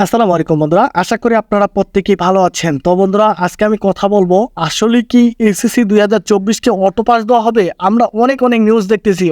আসসালামু আলাইকুম বন্ধুরা, আশা করি আপনারা প্রত্যেকেই ভালো আছেন। তো বন্ধুরা, আজকে আমি কথা বলবো আসলে কি এসএসসি 2024 কে অটো পাস দেওয়া হবে। আমরা অনেক নিউজ দেখতেছি,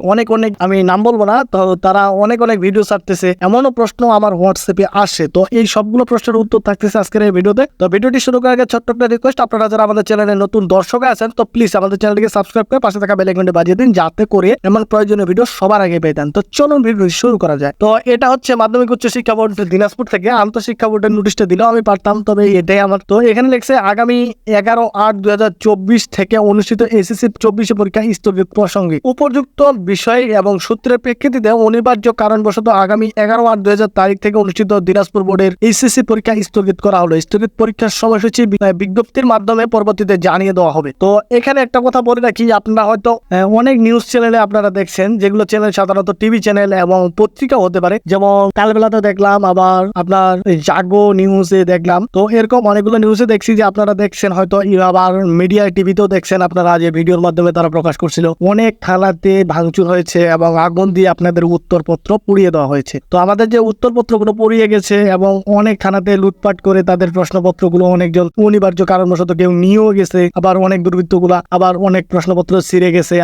আমি নাম বলবো না, তো তারা অনেক ভিডিও ছাড়তেছে, এমনও প্রশ্ন আমার হোয়াটসঅ্যাপে আসে। তো এই সবগুলো প্রশ্নের উত্তর থাকতেছে আজকের এই ভিডিওতে। তো ভিডিওটি শুরু করার আগে ছোট্ট একটা রিকোয়েস্ট, আপনারা যারা আমাদের চ্যানেলে নতুন দর্শক আছেন তো প্লিজ আমাদের চ্যানেলটিকে সাবস্ক্রাইব করে পাশে থাকা বেল আইকনটি বাজিয়ে দিন, যাতে করে এমন প্রয়োজনীয় ভিডিও সবার আগে পেয়ে যান। তো চলুন ভিডিও শুরু করা যায়। তো এটা হচ্ছে মাধ্যমিক উচ্চ শিক্ষা বোর্ড দিনাজপুর থেকে শিক্ষা বোর্ডের নোটিশটা দিলেও আমি পারতাম, তবে এটাই আমার। তো এখানে লিখছে আগামী 11/8/2024 থেকে অনুষ্ঠিত এসএসসি 24 পরীক্ষা স্থগিত প্রসঙ্গে উপযুক্ত বিষয় এবং সূত্রের প্রেক্ষিতে অনিবার্য কারণবশত আগামী 11/8/2000 তারিখ থেকে অনুষ্ঠিত দিনাজপুর বোর্ডের এসএসসি পরীক্ষা স্থগিত করা হলো। স্থগিত পরীক্ষার সময়সূচি বিজ্ঞপ্তির মাধ্যমে পরবর্তীতে জানিয়ে দেওয়া হবে। তো এখানে একটা কথা বলে রাখি, আপনারা হয়তো অনেক নিউজ চ্যানেলে আপনারা দেখছেন, যেগুলো চ্যানেল সাধারণত টিভি চ্যানেল এবং পত্রিকা হতে পারে, যেমন কালবেলাতে দেখলাম, আবার আপনার জাগো নিউজে দেখলাম। তো এরকম অনেকগুলো নিউজে দেখছি যে আপনারা দেখছেন হয়তো, আবার মিডিয়া টিভিতেও দেখছেন আপনারা, যে ভিডিওর মাধ্যমে তারা প্রকাশ করছিল অনেক থানাতে ভাঙচুর হয়েছে এবং আগুন দিয়ে আপনাদের উত্তরপত্র পুড়িয়ে দেওয়া হয়েছে। তো আমাদের যে উত্তরপত্রগুলো পুড়িয়ে গেছে এবং অনেক থানাতে লুটপাট করে তাদের প্রশ্নপত্রগুলো অনেকজন অনিবার্য কারণবশত কেউ নিয়েও গেছে, আবার অনেক দুর্বৃত্তগুলা আবার অনেক প্রশ্নপত্র ছিঁড়ে গেছে,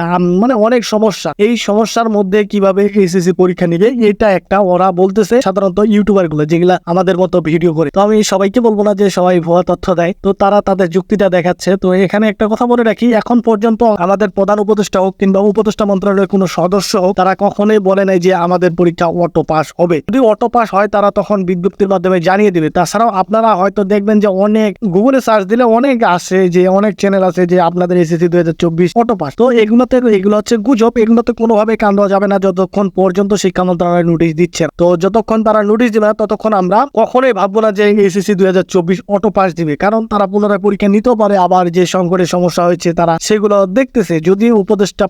মানে অনেক সমস্যা। এই সমস্যার মধ্যে কিভাবে এসএসসি পরীক্ষা নিবে, এটা একটা ওরা বলতেছে সাধারণত ইউটিউবার গুলো, যেগুলা আমাদের মতো ভিডিও করে। তো আমি সবাইকে বলবো না যে সবাই ভুয়া তথ্য দেয়, তো তারা তাদের যুক্তিটা দেখাচ্ছে। তো এখানে একটা কথা বলে রাখি, এখন পর্যন্ত আমাদের প্রধান উপদেষ্টা হোক কিংবা উপদেষ্টা মন্ত্রণালয়ের কোনো সদস্য হোক, তারা কখনোই বলে নাই যে আমাদের পরীক্ষা অটো পাস হবে। যদি অটো পাস হয় তারা তখন বিজ্ঞপ্তির মাধ্যমে জানিয়ে দিবে। তাছাড়াও আপনারা হয়তো দেখবেন যে অনেক গুগলে সার্চ দিলে অনেক আসে, যে অনেক চ্যানেল আছে যে আপনাদের এসএসসি 2024 অটো পাস। তো এগুলো হচ্ছে গুজব। এগুলোতে কোনোভাবে কান দেওয়া যাবে না যতক্ষণ পর্যন্ত শিক্ষা মন্ত্রণালয় নোটিশ দিচ্ছে। তো যতক্ষণ তারা নোটিশ দিবে না ততক্ষণ আমরা কখনোই ভাববো না যে এসএসসি 2024 অটো পাস দিবে, কারণ তারা পুনরায় পরীক্ষা নিতেও পারে। আবার যে সংকটের সমস্যা হয়েছে তারা সেগুলো দেখতেছে। যদি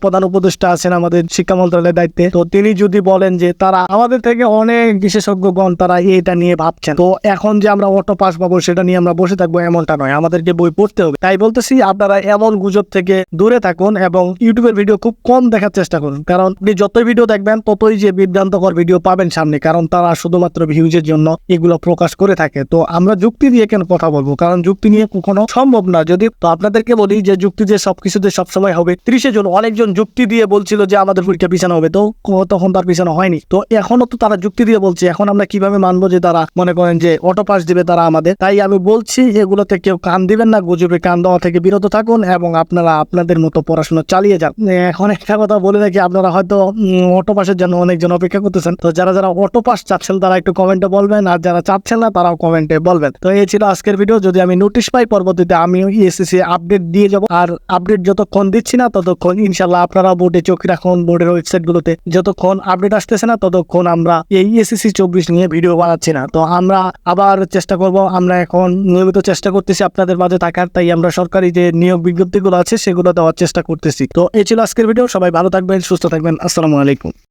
প্রধান উপদেষ্টা আছেন আমাদের শিক্ষা মন্ত্রণালয়ের দায়িত্বে, তো তিনি যদি বলেন যে তারা আমাদের থেকে অনেক বিশেষজ্ঞগণ তারা এটা নিয়ে ভাবছেন, তো এখন যে আমরা অটো পাস পাবো সেটা নিয়ে আমরা বসে থাকবো এমনটা নয়, আমাদেরকে বই পড়তে হবে। তাই বলতেছি, আপনারা এমন গুজব থেকে দূরে থাকুন এবং ইউটিউবের ভিডিও খুব কম দেখার চেষ্টা করুন, কারণ আপনি যতই ভিডিও দেখবেন ততই যে বিভ্রান্তকর ভিডিও পাবেন সামনে, কারণ তারা শুধুমাত্র ভিউজের জন্য এগুলো প্রকাশ করে থাকে। তো আমরা যুক্তি দিয়ে কেন কথা বলবো, কারণ যুক্তি নিয়ে কখনো সম্ভব না। যদি তো আপনাদেরকে বলি যে যুক্তি দিয়ে সবকিছুতে সবসময় হবে। 30 জন অনেকজন যুক্তি দিয়ে বলছিল যে আমাদের পরীক্ষা পিছানো হবে, তো তখন তার পিছানো হয়নি। তো এখনো তো তারা যুক্তি দিয়ে বলছে, এখন আমরা কিভাবে মানবো যে তারা মনে করেন যে অটো পাস দিবে তারা আমাদের। তাই আমি বলছি, এগুলোতে কেউ কান দিবেন না, গুজবে কান দেওয়া থেকে বিরত থাকুন এবং আপনারা আপনাদের মতো পড়াশোনা চালিয়ে যান। এখন একটা কথা বলে রাখি, আপনারা হয়তো অটো পাসের জন্য অনেকজন অপেক্ষা করতেছেন। তো যারা অটো পাস চাচ্ছেন তারা একটু কমেন্টে বলবেন, আর যারা চাচ্ছেন না তারাও কমেন্টে বলবেন। তো এই ছিল আজকের ভিডিও। যদি আমি নোটিশ পাই পরবর্তীতে আমি এসএসসি আপডেট দিয়ে যাব, আর আপডেট যতক্ষণ দিচ্ছি না ততক্ষণ ইনশাল্লাহ আপনারা বোর্ডে চোখ রাখুন, বোর্ডের ওয়েবসাইট গুলোতে যতক্ষণ আপডেট আসতেছে না ততক্ষণ আমরা এই এসএসসি 24 নিয়ে ভিডিও বানাচ্ছি না। তো আমরা আবার চেষ্টা করব, আমরা এখন নিয়মিত চেষ্টা করতেছি আপনাদের মাঝে থাকার, তাই আমরা সরকারি যে নিয়োগ বিজ্ঞপ্তিগুলো আছে সেগুলো দেওয়ার চেষ্টা করতেছি। তো এই ছিল আজকের ভিডিও। সবাই ভালো থাকবেন, সুস্থ থাকবেন। আসসালামু আলাইকুম।